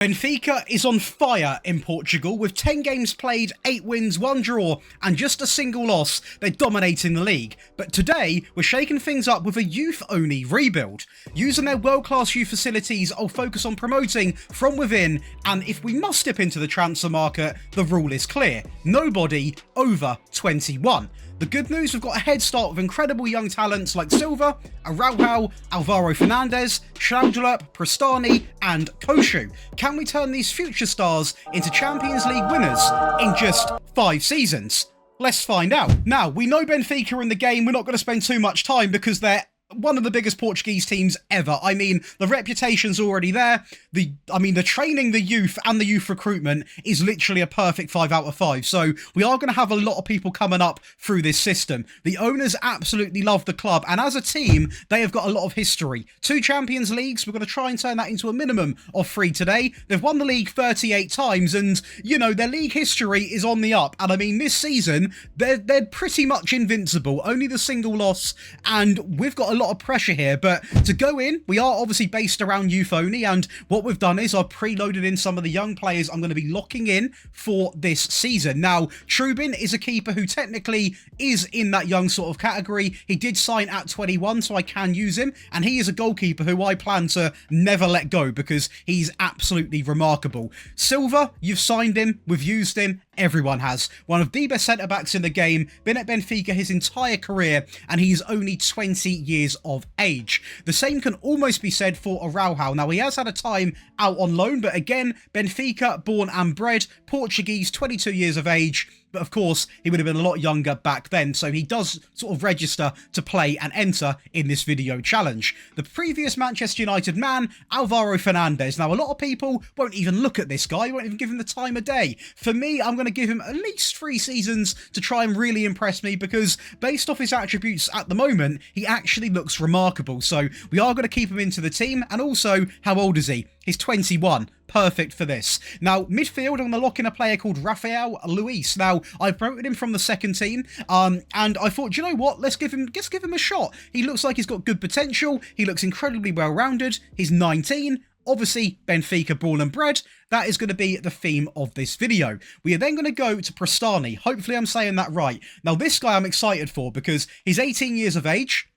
Benfica is on fire in Portugal with 10 games played, 8 wins, 1 draw and just a single loss. They're dominating the league. But today, we're shaking things up with a youth-only rebuild. Using their world-class youth facilities, I'll focus on promoting from within, and if we must dip into the transfer market, the rule is clear. Nobody over 21. The good news, we've got a head start with incredible young talents like Silva, Araujo, Alvaro Fernandez, Schlaudler, Prestani and Koshu. Can we turn these future stars into Champions League winners in just 5 seasons? Let's find out. Now, we know Benfica are in the game. We're not going to spend too much time because they're one of the biggest Portuguese teams ever. I mean, the reputation's already there. The training, the youth, and the youth recruitment is literally a perfect 5 out of 5. So we are going to have a lot of people coming up through this system. The owners absolutely love the club, and as a team, they have got a lot of history. 2 Champions Leagues. We're going to try and turn that into a minimum of 3 today. They've won the league 38 times, and, you know, their league history is on the up. And I mean, this season, they're pretty much invincible. Only the single loss, and we've got a lot of pressure here, but to go in, we are obviously based around youth only, and what we've done is I've preloaded in some of the young players I'm going to be locking in for this season. Now, Trubin is a keeper who technically is in that young sort of category. He did sign at 21, so I can use him, and he is a goalkeeper who I plan to never let go because he's absolutely remarkable. Silva, you've signed him, we've used him, everyone has. One of the best centre-backs in the game, been at Benfica his entire career, and he's only 20 years of age. The same can almost be said for Araujo. Now, he has had a time out on loan, but again, Benfica, born and bred, Portuguese, 22 years of age. But of course, he would have been a lot younger back then, so he does sort of register to play and enter in this video challenge. The previous Manchester United man, Alvaro Fernandez. Now, a lot of people won't even look at this guy, won't even give him the time of day. For me, I'm going to give him at least 3 seasons to try and really impress me, because based off his attributes at the moment, he actually looks remarkable. So we are going to keep him into the team, and also, how old is he? He's 21. Perfect for this. Now, midfield, I'm going to lock in a player called Rafael Luis. Now, I've promoted him from the second team, and I thought, you know what, let's give him a shot. He looks like he's got good potential. He looks incredibly well-rounded. He's 19. Obviously, Benfica, born and bred. That is going to be the theme of this video. We are then going to go to Prestani. Hopefully, I'm saying that right. Now, this guy I'm excited for because he's 18 years of age.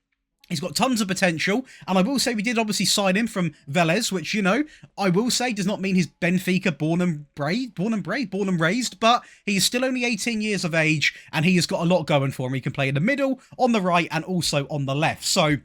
He's got tons of potential, and I will say we did obviously sign him from Vélez, which, you know, I will say does not mean he's Benfica born and raised, but he is still only 18 years of age, and he has got a lot going for him. He can play in the middle, on the right, and also on the left. So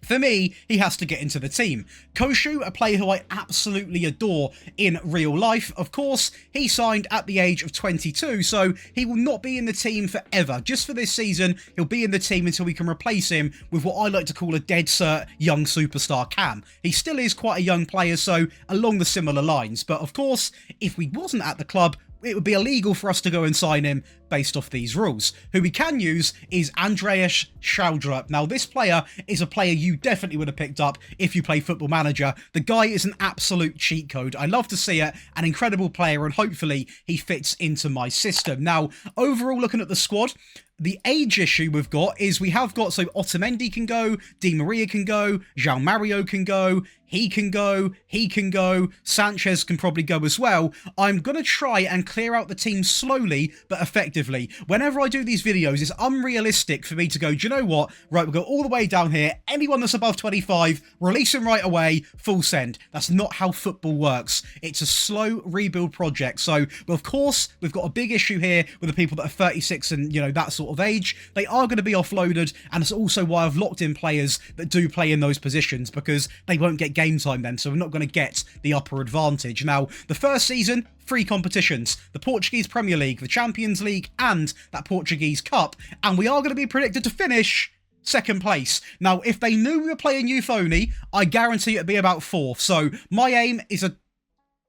for me, he has to get into the team. Koshu, a player who I absolutely adore in real life. Of course, he signed at the age of 22, so he will not be in the team forever. Just for this season, he'll be in the team until we can replace him with what I like to call a dead cert young superstar Cam. He still is quite a young player, so along the similar lines. But of course, if we wasn't at the club, it would be illegal for us to go and sign him based off these rules. Who we can use is Andreas Schlaudler. Now, this player is a player you definitely would have picked up if you play Football Manager. The guy is an absolute cheat code. I love to see it. An incredible player, and hopefully he fits into my system. Now, overall, looking at the squad, the age issue we've got is we have got, so Otamendi can go, Di Maria can go, João Mario can go, he can go, Sanchez can probably go as well. I'm going to try and clear out the team slowly but effectively. Whenever I do these videos, it's unrealistic for me to go, do you know what? Right, we'll go all the way down here. Anyone that's above 25, release them right away, full send. That's not how football works. It's a slow rebuild project. So, well, of course, we've got a big issue here with the people that are 36 and, you know, that sort of age. They are going to be offloaded, and it's also why I've locked in players that do play in those positions, because they won't get game time then, so we're not going to get the upper advantage. Now, the first season, 3 competitions: the Portuguese Premier League, the Champions League, and that Portuguese Cup, and we are going to be predicted to finish second place. Now, if they knew we were playing youth only, I guarantee it'd be about 4th, so my aim is a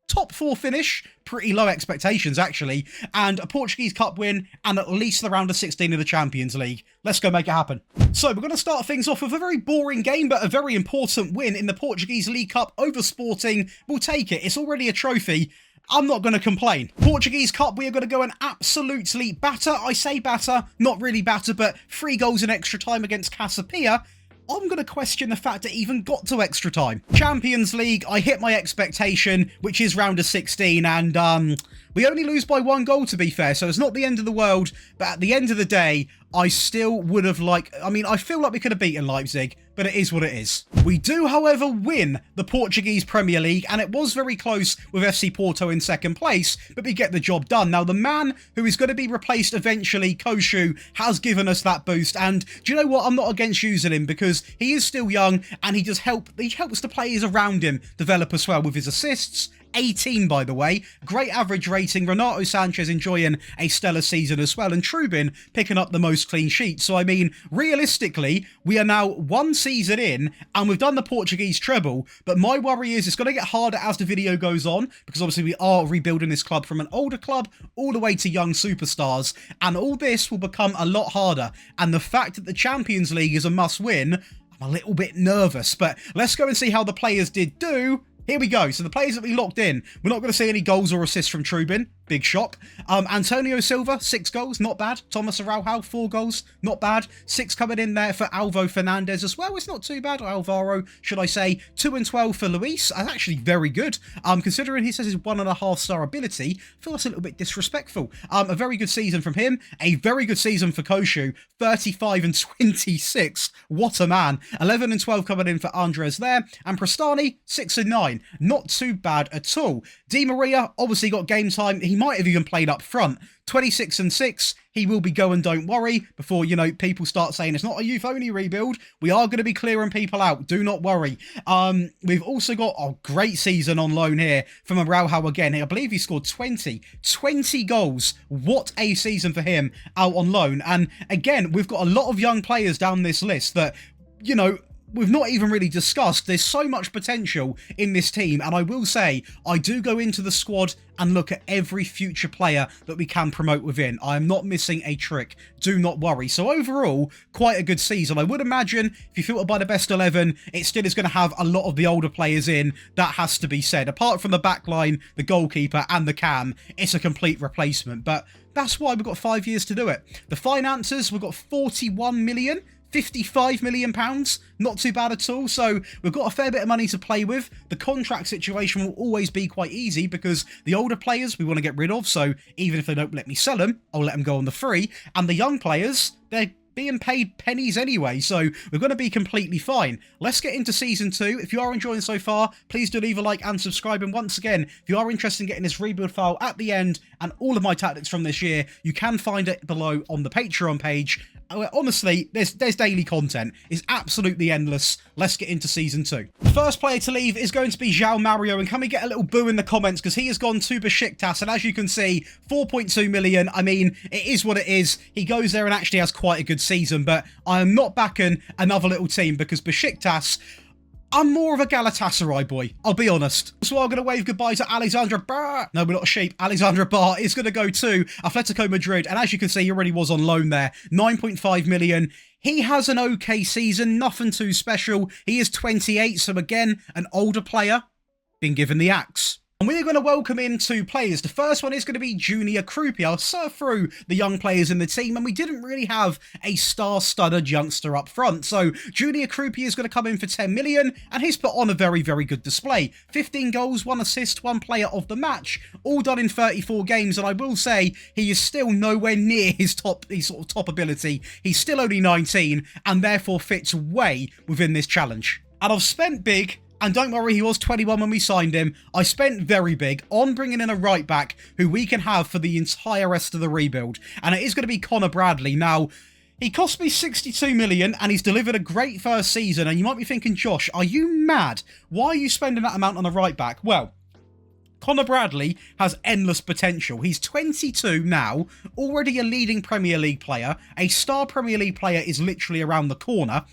top 4 finish, pretty low expectations actually, and a Portuguese Cup win, and at least the round of 16 of the Champions League. Let's go make it happen. So we're going to start things off with a very boring game, but a very important win in the Portuguese League Cup over Sporting. We'll take it. It's already a trophy. I'm not going to complain. Portuguese Cup, we are going to go and absolutely batter. I say batter, not really batter, but 3 goals in extra time against Casapia. I'm going to question the fact it even got to extra time. Champions League, I hit my expectation, which is round of 16, and we only lose by 1 goal, to be fair, so it's not the end of the world, but at the end of the day, I still would have I feel like we could have beaten Leipzig, but it is what it is. We do, however, win the Portuguese Premier League, and it was very close with FC Porto in second place, but we get the job done. Now, the man who is going to be replaced eventually, Koshu, has given us that boost, and do you know what? I'm not against using him because he is still young, and he helps the players around him develop as well with his assists. 18, by the way. Great average rating. Renato Sanchez enjoying a stellar season as well. And Trubin picking up the most clean sheets. So, I mean, realistically, we are now 1 season in and we've done the Portuguese treble. But my worry is it's going to get harder as the video goes on because obviously we are rebuilding this club from an older club all the way to young superstars. And all this will become a lot harder. And the fact that the Champions League is a must-win, I'm a little bit nervous. But let's go and see how the players did do. Here we go. So the players that we locked in, we're not going to see any goals or assists from Trubin. Big shock. Antonio Silva, 6 goals, not bad. Thomas Araujo, 4 goals, not bad. 6 coming in there for Alvaro Fernandez as well. It's not too bad. Alvaro, should I say. 2 and 12 for Luis. That's actually very good. Considering he says his 1.5-star ability, I feel that's a little bit disrespectful. A very good season from him. A very good season for Koshu. 35 and 26. What a man. 11 and 12 coming in for Andres there. And Prestani, 6 and 9. Not too bad at all. Di Maria obviously got game time. He might have even played up front. 26 and 6. He will be going, don't worry, before, you know, people start saying it's not a youth-only rebuild. We are going to be clearing people out. Do not worry. We've also got a great season on loan here from Araujo again. I believe he scored 20 goals. What a season for him out on loan. And again, we've got a lot of young players down this list that, you know, we've not even really discussed. There's so much potential in this team, and I will say, I do go into the squad and look at every future player that we can promote within. I am not missing a trick. Do not worry. So overall, quite a good season. I would imagine if you filter by the best 11, it still is going to have a lot of the older players in. That has to be said. Apart from the back line, the goalkeeper, and the cam, it's a complete replacement. But that's why we've got 5 years to do it. The finances, we've got 41 million. £55 million, not too bad at all. So we've got a fair bit of money to play with. The contract situation will always be quite easy because the older players we want to get rid of. So even if they don't let me sell them, I'll let them go on the free. And the young players, they're being paid pennies anyway, so we're going to be completely fine. Let's get into Season 2. If you are enjoying so far, please do leave a like and subscribe. And once again, if you are interested in getting this rebuild file at the end and all of my tactics from this year, you can find it below on the Patreon page. Honestly, there's daily content. It's absolutely endless. Let's get into Season 2. The first player to leave is going to be João Mario, and can we get a little boo in the comments because he has gone to Besiktas, and as you can see, 4.2 million. I mean, it is what it is. He goes there and actually has quite a good season, but I am not backing another little team because Besiktas, I'm more of a Galatasaray boy, I'll be honest. So I'm going to wave goodbye to Alexandra Bar. No, we're not a sheep. Alexandra Bar is going to go to Atletico Madrid. And as you can see, he already was on loan there. 9.5 million. He has an okay season, nothing too special. He is 28, so again, an older player, been given the axe. And we're going to welcome in 2 players. The first one is going to be Junior Krupi. I'll surf through the young players in the team, and we didn't really have a star-studded youngster up front. So Junior Krupi is going to come in for 10 million, and he's put on a very, very good display. 15 goals, 1 assist, 1 player of the match, all done in 34 games. And I will say he is still nowhere near his sort of top ability. He's still only 19, and therefore fits way within this challenge. And I've spent big. And don't worry, he was 21 when we signed him. I spent very big on bringing in a right-back who we can have for the entire rest of the rebuild. And it is going to be Connor Bradley. Now, he cost me 62 million and he's delivered a great first season. And you might be thinking, Josh, are you mad? Why are you spending that amount on a right-back? Well, Connor Bradley has endless potential. He's 22 now, already a leading Premier League player. A star Premier League player is literally around the corner.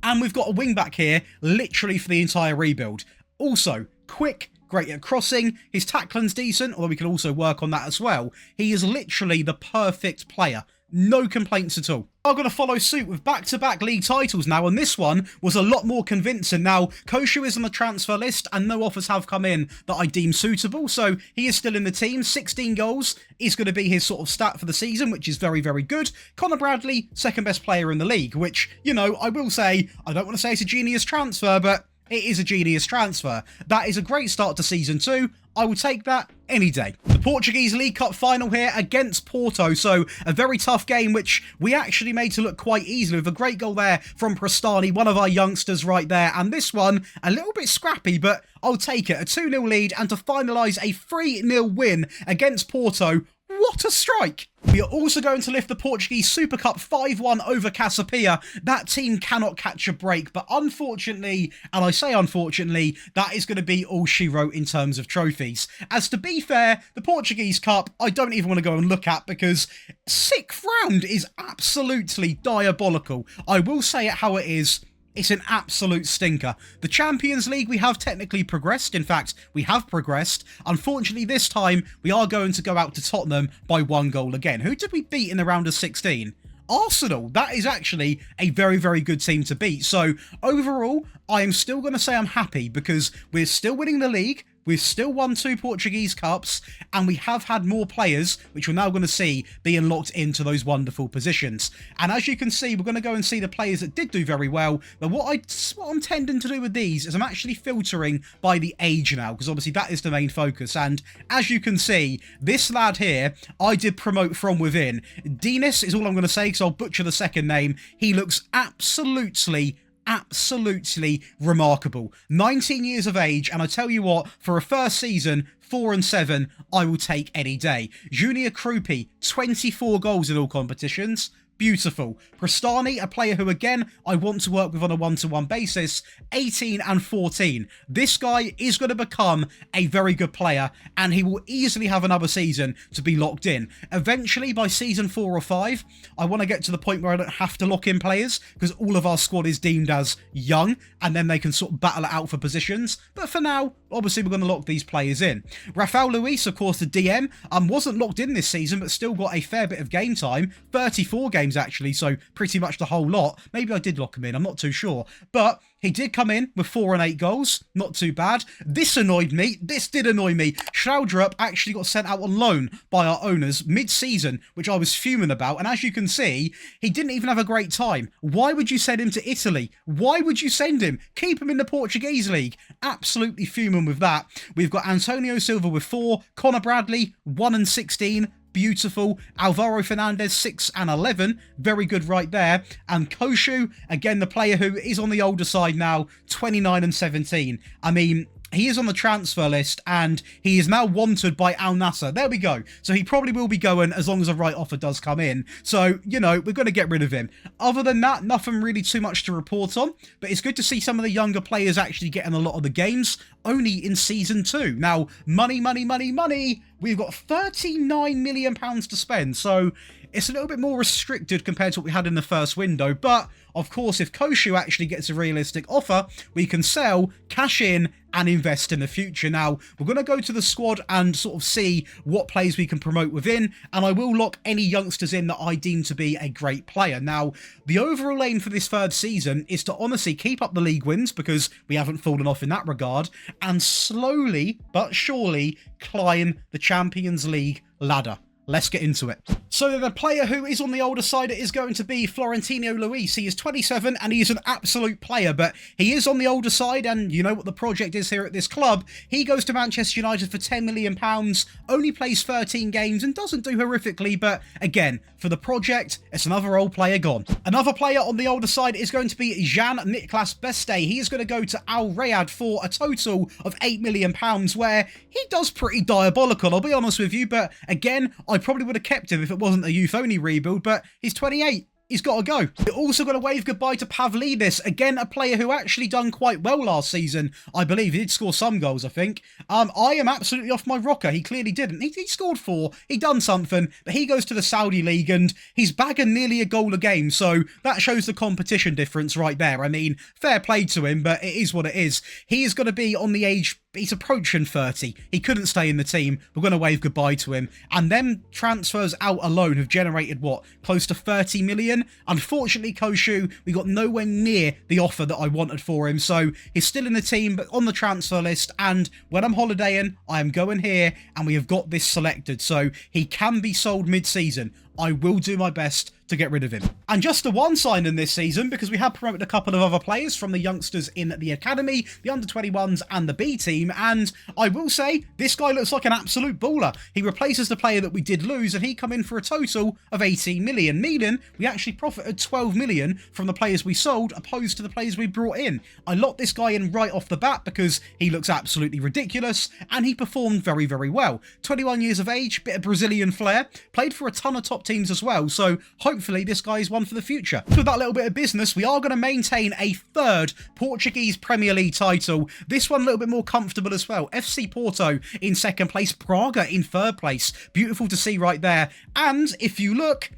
And we've got a wing-back here, literally for the entire rebuild. Also, quick, great at crossing. His tackling's decent, although we can also work on that as well. He is literally the perfect player No complaints at all. I'm going to follow suit with back-to-back league titles now, and this one was a lot more convincing. Now, Koshu is on the transfer list, and no offers have come in that I deem suitable, so he is still in the team. 16 goals is going to be his sort of stat for the season, which is very, very good. Connor Bradley, second best player in the league, which, you know, I will say, I don't want to say it's a genius transfer, but it is a genius transfer. That is a great start to Season 2. I will take that any day. The Portuguese League Cup final here against Porto, so a very tough game which we actually made to look quite easily with a great goal there from Prestani, one of our youngsters right there, and this one a little bit scrappy, but I'll take it. A 2-0 lead, and to finalise a 3-0 win against Porto. What a strike! We are also going to lift the Portuguese Super Cup 5-1 over Casapia. That team cannot catch a break, but unfortunately, and I say unfortunately, that is going to be all she wrote in terms of trophies. As to be fair, the Portuguese Cup, I don't even want to go and look at because 6th round is absolutely diabolical. I will say it how it is. It's an absolute stinker. The Champions League, we have technically progressed. In fact, we have progressed. Unfortunately, this time, we are going to go out to Tottenham by 1 goal again. Who did we beat in the round of 16? Arsenal. That is actually a very, very good team to beat. So, overall, I am still going to say I'm happy because we're still winning the league. We've still won 2 Portuguese Cups, and we have had more players, which we're now going to see, being locked into those wonderful positions. And as you can see, we're going to go and see the players that did do very well. But what I'm tending to do with these is I'm actually filtering by the age now, because obviously that is the main focus. And as you can see, this lad here, I did promote from within. Dinas is all I'm going to say, because I'll butcher the second name. He looks absolutely remarkable. 19 years of age, and I tell you what, for a first season, 4 and 7, I will take any day. Junior Krupi, 24 goals in all competitions. Beautiful. Prestani, a player who, again, I want to work with on a one-to-one basis, 18 and 14. This guy is going to become a very good player, and he will easily have another season to be locked in. Eventually, by season 4 or 5, I want to get to the point where I don't have to lock in players, because all of our squad is deemed as young, and then they can sort of battle it out for positions. But for now, obviously, we're going to lock these players in. Rafael Luis, of course, the DM, wasn't locked in this season, but still got a fair bit of game time. 34 games actually, so pretty much the whole lot. Maybe I did lock him in, I'm not too sure. But he did come in with 4 and 8 goals. Not too bad. This annoyed me. This did annoy me. Schraudrup actually got sent out on loan by our owners mid-season, which I was fuming about. And as you can see, he didn't even have a great time. Why would you send him to Italy? Why would you send him? Keep him in the Portuguese league. Absolutely fuming with that. We've got Antonio Silva with 4. Connor Bradley, 1 and 16. Beautiful. Alvaro Fernandez, 6 and 11. Very good right there. And Koshu, again, the player who is on the older side now, 29 and 17. I mean, he is on the transfer list, and he is now wanted by Al Nassr. There we go. So he probably will be going as long as a right offer does come in. So, you know, we're going to get rid of him. Other than that, nothing really too much to report on. But it's good to see some of the younger players actually getting a lot of the games, only in Season 2. Now, money. We've got £39 million to spend. So it's a little bit more restricted compared to what we had in the first window. But, of course, if Koshu actually gets a realistic offer, we can sell, cash in, and invest in the future. Now, we're going to go to the squad and sort of see what players we can promote within, and I will lock any youngsters in that I deem to be a great player. Now, the overall aim for this 3rd season is to honestly keep up the league wins, because we haven't fallen off in that regard, and slowly but surely climb the Champions League ladder. Let's get into it. So the player who is on the older side is going to be Florentino Luis. He is 27 and he is an absolute player, but he is on the older side, and you know what the project is here at this club. He goes to Manchester United for £10 million, only plays 13 games and doesn't do horrifically, but again, for the project, it's another old player gone. Another player on the older side is going to be Jean-Nicolas Beste. He is going to go to Al Riyadh for a total of £8 million, where he does pretty diabolical, I'll be honest with you, but again, I probably would have kept him if it wasn't a youth-only rebuild, but he's 28. He's got to go. We're also going to wave goodbye to Pavlidis, again a player who actually done quite well last season. I believe he did score some goals, I think. I am absolutely off my rocker. He clearly didn't. He scored 4. He done something, but he goes to the Saudi League and he's bagging nearly a goal a game. So that shows the competition difference right there. I mean, fair play to him, but it is what it is. He is going to be on the age but he's approaching 30. He couldn't stay in the team. We're going to wave goodbye to him. And them transfers out alone have generated, what, close to 30 million? Unfortunately, Koshu, we got nowhere near the offer that I wanted for him. So he's still in the team, but on the transfer list. And when I'm holidaying, I am going here, and we have got this selected. So he can be sold mid-season. I will do my best to get rid of him. And just the one signing this season, because we have promoted a couple of other players from the youngsters in the academy, the under-21s and the B team, and I will say, this guy looks like an absolute baller. He replaces the player that we did lose, and he come in for a total of 18 million, meaning we actually profited 12 million from the players we sold, opposed to the players we brought in. I locked this guy in right off the bat because he looks absolutely ridiculous, and he performed very, very well. 21 years of age, bit of Brazilian flair, played for a ton of top teams as well, so hopefully this guy is one for the future. With that little bit of business, we are going to maintain a third Portuguese Premier League title. This one a little bit more comfortable as well. FC Porto in second place, Braga in third place. Beautiful to see right there. And if you look,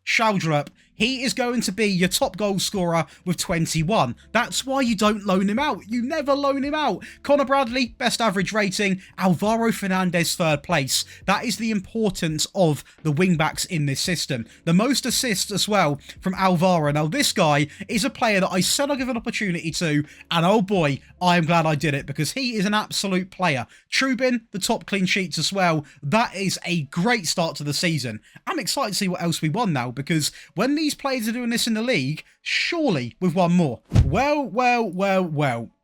Schaudrup, he is going to be your top goal scorer with 21. That's why you don't loan him out. You never loan him out. Connor Bradley, best average rating. Alvaro Fernandez, third place. That is the importance of the wingbacks in this system. The most assists as well from Alvaro. Now, this guy is a player that I said I'd give an opportunity to, and oh boy, I am glad I did it, because he is an absolute player. Trubin, the top clean sheets as well. That is a great start to the season. I'm excited to see what else we won now, because when these players are doing this in the league, surely we've won more. Well.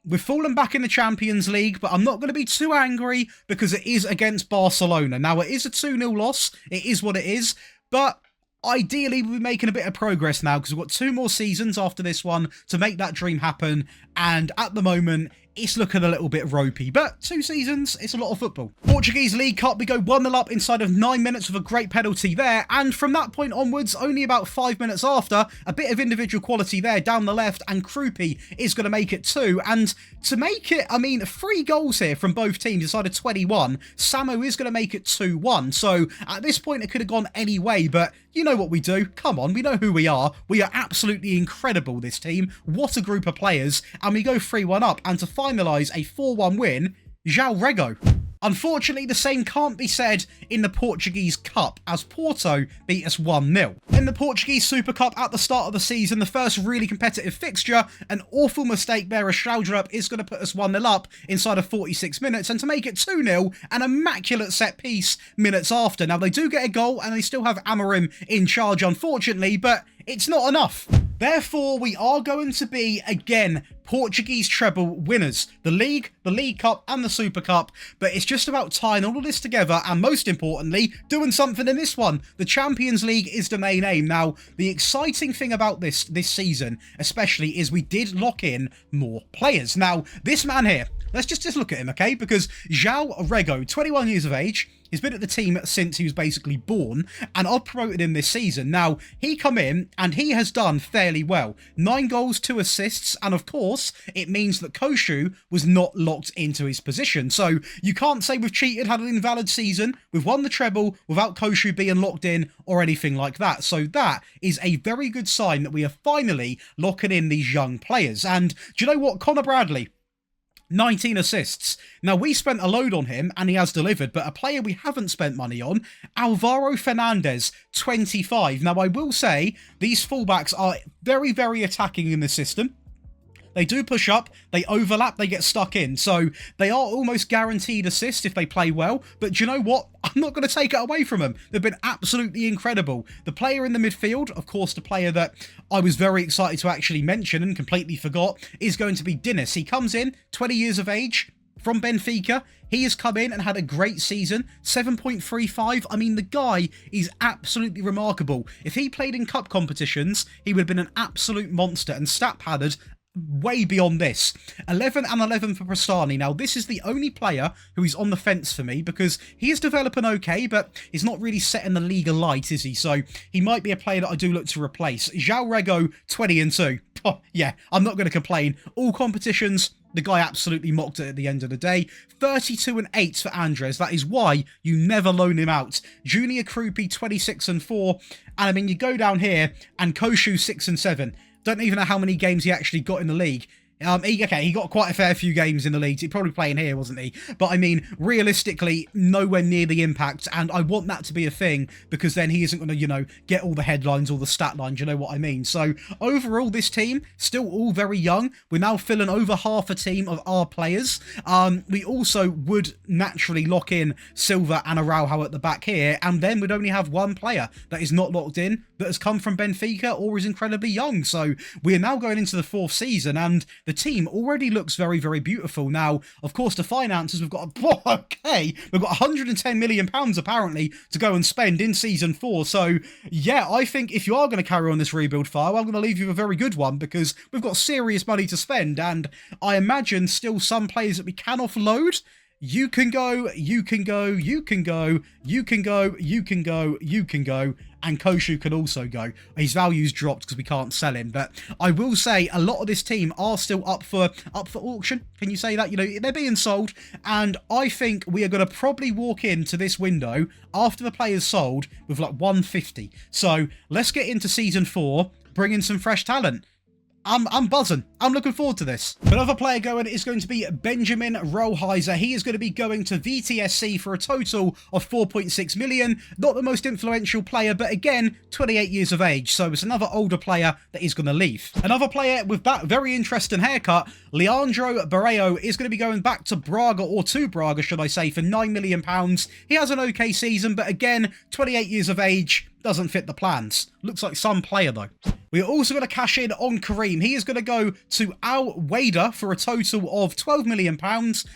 We've fallen back in the Champions League, but I'm not going to be too angry because it is against Barcelona. Now, it is a 2-0 loss. It is what it is, but ideally, we'll be making a bit of progress now because we've got 2 more seasons after this one to make that dream happen. And at the moment, it's looking a little bit ropey, but 2 seasons, it's a lot of football. Portuguese League Cup, we go 1-0 up inside of 9 minutes with a great penalty there, and from that point onwards, only about 5 minutes after, a bit of individual quality there down the left, and Krupi is going to make it 2, and to make it, I mean, 3 goals here from both teams inside of 21, Samu is going to make it 2-1, so at this point it could have gone any way, but you know what we do, come on, we know who we are absolutely incredible, this team, what a group of players, and we go 3-1 up, and to finalise a 4-1 win, João Rego. Unfortunately, the same can't be said in the Portuguese Cup, as Porto beat us 1-0. In the Portuguese Super Cup at the start of the season, the first really competitive fixture, an awful mistake there as Schaudrup is going to put us 1-0 up inside of 46 minutes, and to make it 2-0, an immaculate set piece minutes after. Now, they do get a goal, and they still have Amorim in charge, unfortunately, but it's not enough. Therefore, we are going to be, again, Portuguese treble winners. The League Cup and the Super Cup. But it's just about tying all of this together and, most importantly, doing something in this one. The Champions League is the main aim. Now, the exciting thing about this season, especially, is we did lock in more players. Now, this man here, let's just look at him, okay? Because João Rego, 21 years of age, he's been at the team since he was basically born, and I've promoted him this season. Now, he come in, and he has done fairly well. 9 goals, 2 assists, and of course, it means that Koshu was not locked into his position. So, you can't say we've cheated, had an invalid season, we've won the treble without Koshu being locked in, or anything like that. So that is a very good sign that we are finally locking in these young players. And do you know what? Connor Bradley, 19 assists. Now, we spent a load on him, and he has delivered, but a player we haven't spent money on, Alvaro Fernandez, 25. Now, I will say, these fullbacks are very, very attacking in the system. They do push up, they overlap, they get stuck in. So they are almost guaranteed assists if they play well. But do you know what? I'm not going to take it away from them. They've been absolutely incredible. The player in the midfield, of course, the player that I was very excited to actually mention and completely forgot, is going to be Dinis. He comes in, 20 years of age, from Benfica. He has come in and had a great season, 7.35. I mean, the guy is absolutely remarkable. If he played in cup competitions, he would have been an absolute monster and stat padded way beyond this. 11 and 11 for Prastani. Now, this is the only player who is on the fence for me because he is developing okay, but he's not really setting the league alight, is he? So he might be a player that I do look to replace. João Rego, 20 and 2. Oh, yeah, I'm not going to complain. All competitions, the guy absolutely mocked it at the end of the day. 32 and 8 for Andres. That is why you never loan him out. Junior Krupi, 26 and 4. And I mean, you go down here and Koshu, 6 and 7. Don't even know how many games he actually got in the league. He got quite a fair few games in the league. He's probably playing here, wasn't he? But I mean, realistically, nowhere near the impact, and I want that to be a thing, because then he isn't going to, you know, get all the headlines, all the stat lines, you know what I mean? So overall, this team, still all very young. We're now filling over half a team of our players. We also would naturally lock in Silva and Araujo at the back here, and then we'd only have one player that is not locked in, that has come from Benfica or is incredibly young. So we're now going into the 4th season, and the team already looks very, very beautiful. Now, of course, the finances, we've got we've got 110 million pounds apparently to go and spend in season 4. So yeah, I think if you are going to carry on this rebuild file, I'm going to leave you with a very good one, because we've got serious money to spend, and I imagine still some players that we can offload. You can go, you can go, you can go, you can go, you can go, you can go, and Koshu can also go. His value's dropped because we can't sell him, but I will say a lot of this team are still up for auction. Can you say that? You know, they're being sold, and I think we are going to probably walk into this window after the player's sold with like 150. So let's get into season 4, bring in some fresh talent. I'm buzzing. I'm looking forward to this. Another player going is going to be Benjamin Rollheiser. He is going to be going to VTSC for a total of 4.6 million. Not the most influential player, but again, 28 years of age. So it's another older player that is going to leave. Another player with that very interesting haircut, Leandro Barreiro, is going to be going back to Braga, or to Braga, should I say, for £9 million. He has an okay season, but again, 28 years of age, doesn't fit the plans. Looks like some player though. We are also going to cash in on Kareem. He is going to go to Al Wada for a total of £12 million,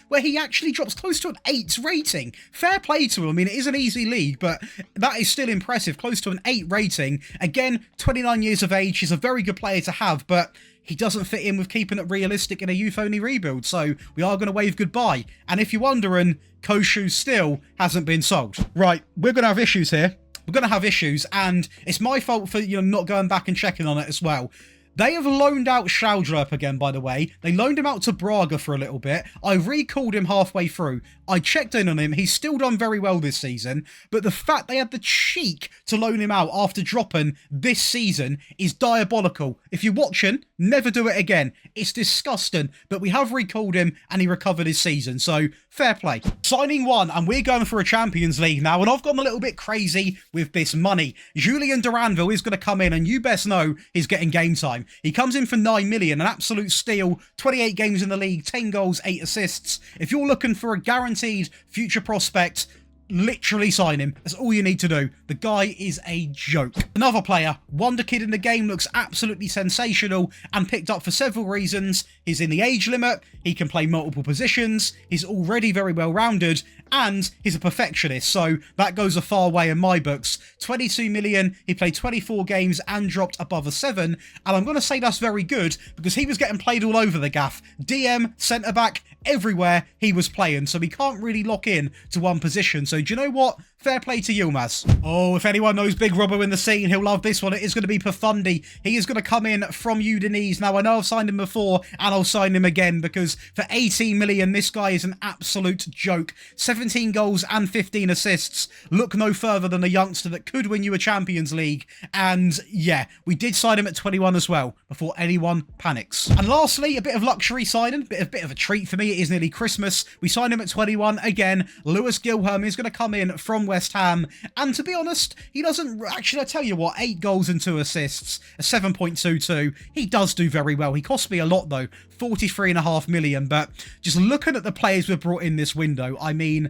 where he actually drops close to an 8 rating. Fair play to him. I mean, it is an easy league, but that is still impressive. Close to an 8 rating. Again, 29 years of age. He's a very good player to have, but he doesn't fit in with keeping it realistic in a youth-only rebuild, so we are going to wave goodbye. And if you're wondering, Koshu still hasn't been sold. Right, we're going to have issues here. We're going to have issues, and it's my fault for, you know, not going back and checking on it as well. They have loaned out Schaldrup again, by the way. They loaned him out to Braga for a little bit. I recalled him halfway through. I checked in on him. He's still done very well this season. But the fact they had the cheek to loan him out after dropping this season is diabolical. If you're watching, never do it again. It's disgusting. But we have recalled him, and he recovered his season. So, fair play. Signing 1, and we're going for a Champions League now. And I've gone a little bit crazy with this money. Julian Duranville is going to come in, and you best know he's getting game time. He comes in for 9 million, an absolute steal, 28 games in the league, 10 goals, 8 assists. If you're looking for a guaranteed future prospect, literally sign him. That's all you need to do. The guy is a joke. Another player, wonder kid in the game, looks absolutely sensational and picked up for several reasons. He's in the age limit, he can play multiple positions, he's already very well rounded, and he's a perfectionist, so that goes a far way in my books. 22 million, he played 24 games and dropped above a 7, and I'm going to say that's very good because he was getting played all over the gaff. DM, centre-back, everywhere he was playing, so we can't really lock in to one position. So do you know what? Fair play to Yilmaz. Oh, if anyone knows Big Robbo in the scene, he'll love this one. It is going to be Pafundi. He is going to come in from Udinese. Now, I know I've signed him before, and I'll sign him again, because for 18 million, this guy is an absolute joke. 17 goals and 15 assists. Look no further than a youngster that could win you a Champions League. And yeah, we did sign him at 21 as well, before anyone panics. And lastly, a bit of luxury signing, bit of a treat for me. It is nearly Christmas. We signed him at 21 again. Lewis Gilherm is going to come in from West Ham, and to be honest, he doesn't actually, I tell you what, 8 goals and 2 assists, a 7.22. He does do very well. He cost me a lot though, 43.5 million. But just looking at the players we've brought in this window, I mean,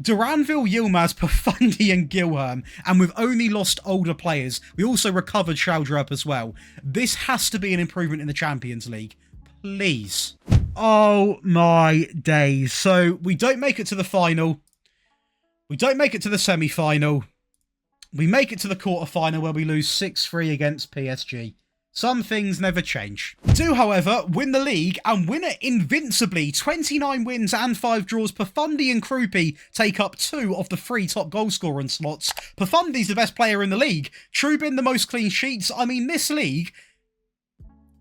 Duranville, Yilmaz, Pafundi and Gilherm, and we've only lost older players. We also recovered Schaldrup as well. This has to be an improvement in the Champions League. Please. Oh my days. So we don't make it to the final. We don't make it to the semi-final. We make it to the quarter-final where we lose 6-3 against PSG. Some things never change. We do, however, win the league and win it invincibly. 29 wins and 5 draws. Pafundi and Krupi take up 2 of the 3 top goal scoring slots. Pafundi's the best player in the league. Trubin the most clean sheets. I mean, this league,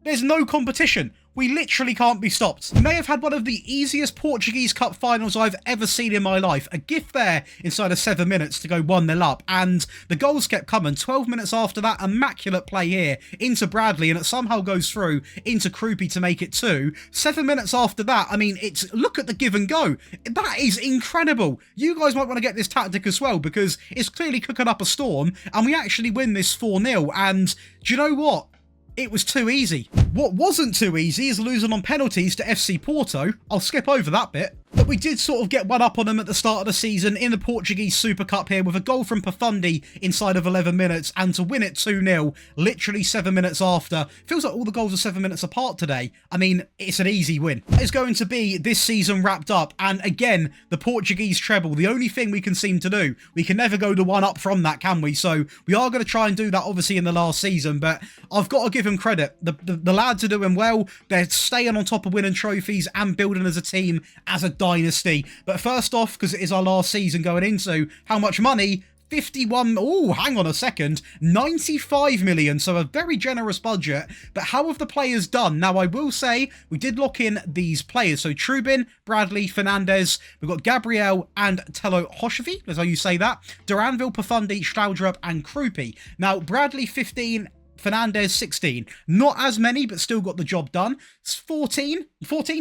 there's no competition. We literally can't be stopped. We may have had one of the easiest Portuguese Cup finals I've ever seen in my life. A gift there inside of 7 minutes to go 1-0 up, and the goals kept coming. 12 minutes after that, immaculate play here into Bradley, and it somehow goes through into Krupi to make it 2. 7 minutes after that, I mean, look at the give and go. That is incredible. You guys might want to get this tactic as well, because it's clearly cooking up a storm, and we actually win this 4-0, and do you know what? It was too easy. What wasn't too easy is losing on penalties to FC Porto. I'll skip over that bit. But we did sort of get one up on them at the start of the season in the Portuguese Super Cup here with a goal from Profundi inside of 11 minutes, and to win it 2-0 literally 7 minutes after. Feels like all the goals are 7 minutes apart today. I mean, it's an easy win. It's going to be this season wrapped up, and again, the Portuguese treble, the only thing we can seem to do. We can never go to one up from that, can we? So we are going to try and do that obviously in the last season, but I've got to give them credit. The lads are doing well. They're staying on top of winning trophies and building as a team, as a dynasty. But first off, because it is our last season going into, how much money? 51, oh, hang on a second, 95 million, so a very generous budget. But how have the players done? Now, I will say, we did lock in these players. So Trubin, Bradley, Fernandez, we've got Gabriel and Tello Hoshevi, that's how you say that. Duranville, Profundi, Staudrup and Krupi. Now, Bradley 15, Fernandez 16. Not as many, but still got the job done. It's 14.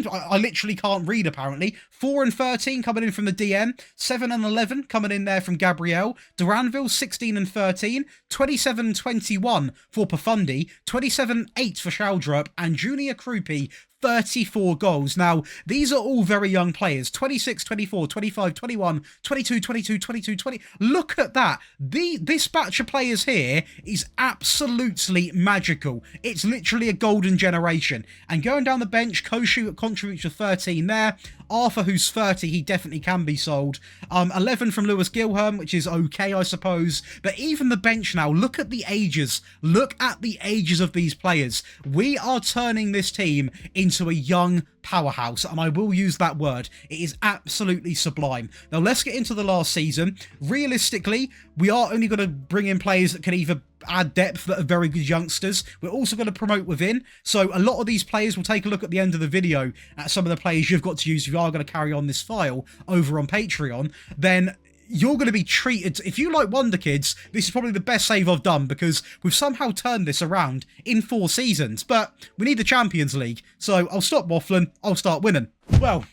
I literally can't read apparently. 4 and 13 coming in from the DM. 7 and 11 coming in there from Gabriel. Duranville 16 and 13. 27 and 21 for Profundi. 27-8 for Staudrup and Junior Krupi. 34 goals. Now, these are all very young players. 26, 24, 25, 21, 22, 22, 22, 20. Look at that. This batch of players here is absolutely magical. It's literally a golden generation. And going down the bench, Koshu contributes to 13 there. Arthur, who's 30, he definitely can be sold. 11 from Lewis Gilherm, which is okay, I suppose. But even the bench now, look at the ages. Look at the ages of these players. We are turning this team into a young powerhouse, and I will use that word. It is absolutely sublime. Now, let's get into the last season. Realistically, we are only going to bring in players that can either add depth, that are very good youngsters. We're also going to promote within. So a lot of these players, will take a look at the end of the video at some of the players you've got to use if you are going to carry on this file over on Patreon. Then you're going to be treated, if you like Wonder Kids, this is probably the best save I've done, because we've somehow turned this around in 4 seasons. But we need the Champions League, so I'll stop waffling, I'll start winning. Well,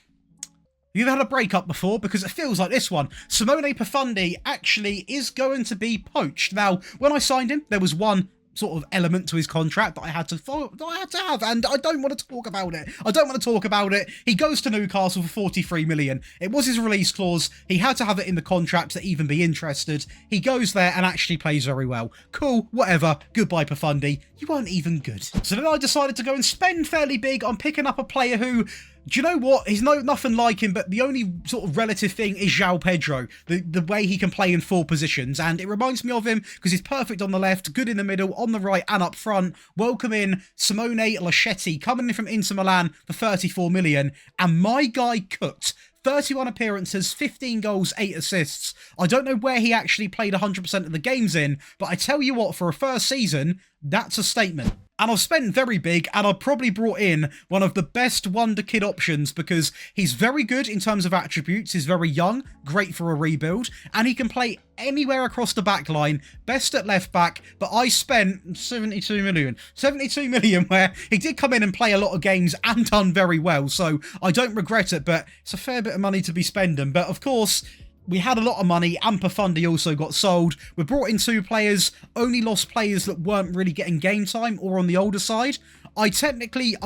you've had a breakup before, because it feels like this one. Simone Profundi actually is going to be poached. Now, when I signed him, there was one sort of element to his contract that I had to follow, and I don't want to talk about it. He goes to Newcastle for 43 million. It was his release clause. He had to have it in the contract to even be interested. He goes there and actually plays very well. Cool, whatever. Goodbye, Profundi. You weren't even good. So then I decided to go and spend fairly big on picking up a player who, do you know what? He's nothing like him, but the only sort of relative thing is João Pedro. The way he can play in 4 positions, and it reminds me of him because he's perfect on the left, good in the middle, on the right and up front. Welcome in Simone Laschetti, coming in from Inter Milan for 34 million, and my guy cooked. 31 appearances, 15 goals, 8 assists. I don't know where he actually played 100% of the games in, but I tell you what, for a first season, that's a statement. And I've spent very big, and I've probably brought in one of the best Wonder Kid options, because he's very good in terms of attributes, he's very young, great for a rebuild, and he can play anywhere across the back line, best at left back. But I spent 72 million, where he did come in and play a lot of games and done very well, so I don't regret it, but it's a fair bit of money to be spending. But of course, we had a lot of money, and Profundi also got sold. We brought in 2 players, only lost players that weren't really getting game time or on the older side. I'm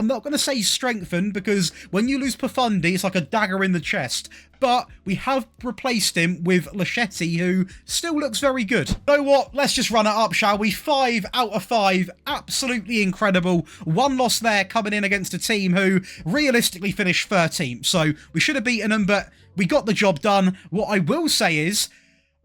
not going to say strengthened, because when you lose Profundi, it's like a dagger in the chest. But we have replaced him with Laschetti, who still looks very good. You know what? Let's just run it up, shall we? 5 out of 5. Absolutely incredible. 1 loss there, coming in against a team who realistically finished 13th. So we should have beaten them, but we got the job done. What I will say is,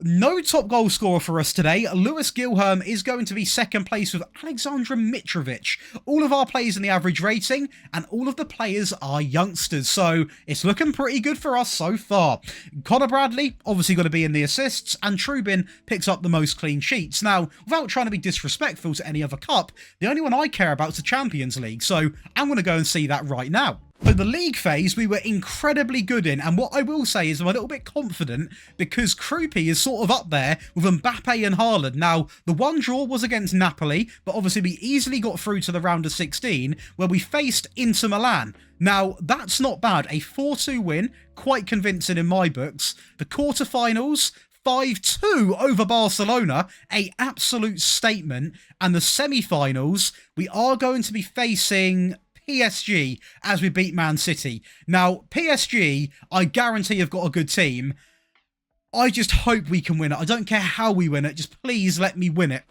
No top goal scorer for us today. Lewis Gilherm is going to be second place with Alexandra Mitrovic. All of our players in the average rating, and all of the players are youngsters. So it's looking pretty good for us so far. Connor Bradley, obviously going to be in the assists, and Trubin picks up the most clean sheets. Now, without trying to be disrespectful to any other cup, the only one I care about is the Champions League. So I'm going to go and see that right now. But the league phase we were incredibly good in, and what I will say is I'm a little bit confident because Krupi is sort of up there with Mbappe and Haaland. Now, the one draw was against Napoli, but obviously we easily got through to the round of 16 where we faced Inter Milan. Now, that's not bad. A 4-2 win, quite convincing in my books. The quarterfinals, 5-2 over Barcelona, a absolute statement. And the semi-finals, we are going to be facing PSG as we beat Man City. Now, PSG, I guarantee have got a good team. I just hope we can win it. I don't care how we win it. Just please let me win it.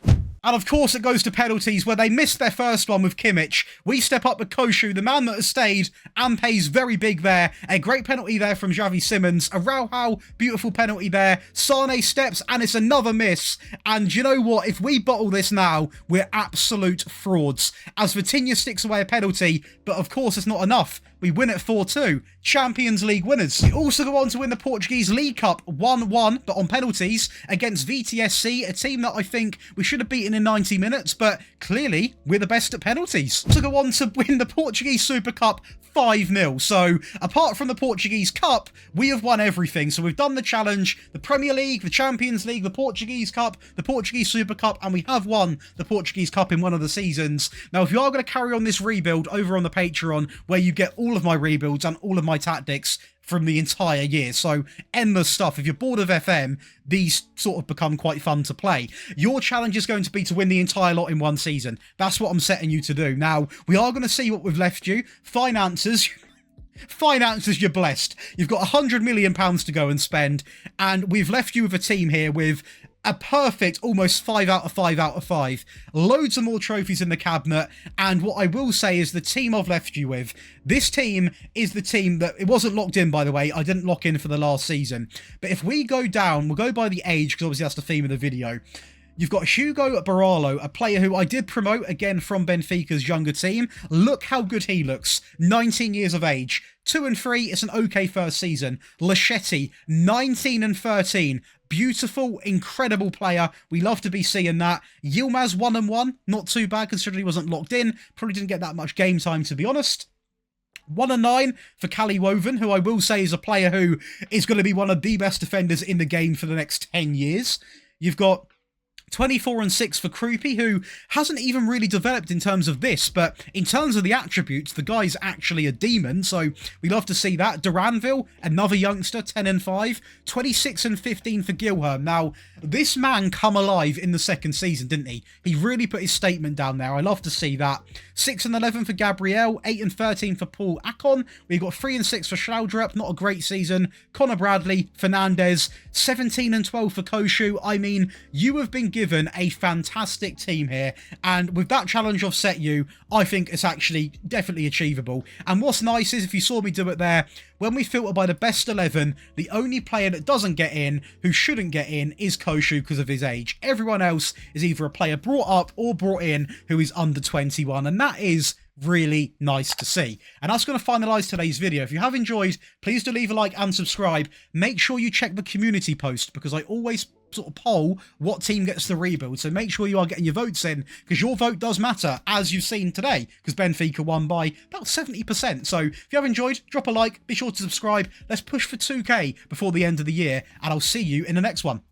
And of course it goes to penalties where they missed their first one with Kimmich. We step up with Koshu, the man that has stayed, and pays very big there. A great penalty there from Xavi Simons. A Araujo, beautiful penalty there. Sane steps and it's another miss. And you know what? If we bottle this now, we're absolute frauds. As Vitinha sticks away a penalty, but of course it's not enough. We win at 4-2. Champions League winners. We also go on to win the Portuguese League Cup 1-1, but on penalties against VTSC, a team that I think we should have beaten in 90 minutes, but clearly we're the best at penalties. To go on to win the Portuguese Super Cup 5-0. So apart from the Portuguese Cup, we have won everything. So we've done the Challenge, the Premier League, the Champions League, the Portuguese Cup, the Portuguese Super Cup, and we have won the Portuguese Cup in one of the seasons. Now, if you are going to carry on this rebuild over on the Patreon, where you get all of my rebuilds and all of my tactics from the entire year, so endless stuff. If you're bored of FM, these sort of become quite fun to play. Your challenge is going to be to win the entire lot in one season. That's what I'm setting you to do. Now, we are going to see what we've left you. Finances, you're blessed. You've got £100 million to go and spend, and we've left you with a team here with a perfect almost 5 out of 5 out of 5. Loads of more trophies in the cabinet, and what I will say is the team I've left you with, this team is the team that, it wasn't locked in by the way, I didn't lock in for the last season, but if we go down, we'll go by the age because obviously that's the theme of the video. You've got Hugo Baralo, a player who I did promote, again, from Benfica's younger team. Look how good he looks. 19 years of age. 2 and 3, it's an okay first season. Lachetti, 19 and 13. Beautiful, incredible player. We love to be seeing that. Yilmaz, 1 and 1. Not too bad, considering he wasn't locked in. Probably didn't get that much game time, to be honest. 1 and 9 for Cali Woven, who I will say is a player who is going to be one of the best defenders in the game for the next 10 years. You've got 24 and 6 for Krupi, who hasn't even really developed in terms of this, but in terms of the attributes, the guy's actually a demon, so we love to see that. Duranville, another youngster, 10 and 5, 26 and 15 for Gilherm. Now, this man come alive in the second season, didn't he? He really put his statement down there. I love to see that. 6 and 11 for Gabriel, 8 and 13 for Paul Akon. We've got 3 and 6 for Schaldrup, not a great season. Connor Bradley, Fernandez, 17 and 12 for Koshu. I mean, you have been given a fantastic team here, and with that challenge I've set you, I think it's actually definitely achievable. And what's nice is, if you saw me do it there, when we filter by the best 11, the only player that doesn't get in, who shouldn't get in, is Koshu because of his age. Everyone else is either a player brought up or brought in who is under 21, and that is really nice to see. And that's going to finalise today's video. If you have enjoyed, please do leave a like and subscribe. Make sure you check the community post, because I always sort of poll what team gets the rebuild, so make sure you are getting your votes in, because your vote does matter, as you've seen today, because Benfica won by about 70%. So if you have enjoyed, drop a like, be sure to subscribe. Let's push for 2k before the end of the year, and I'll see you in the next one.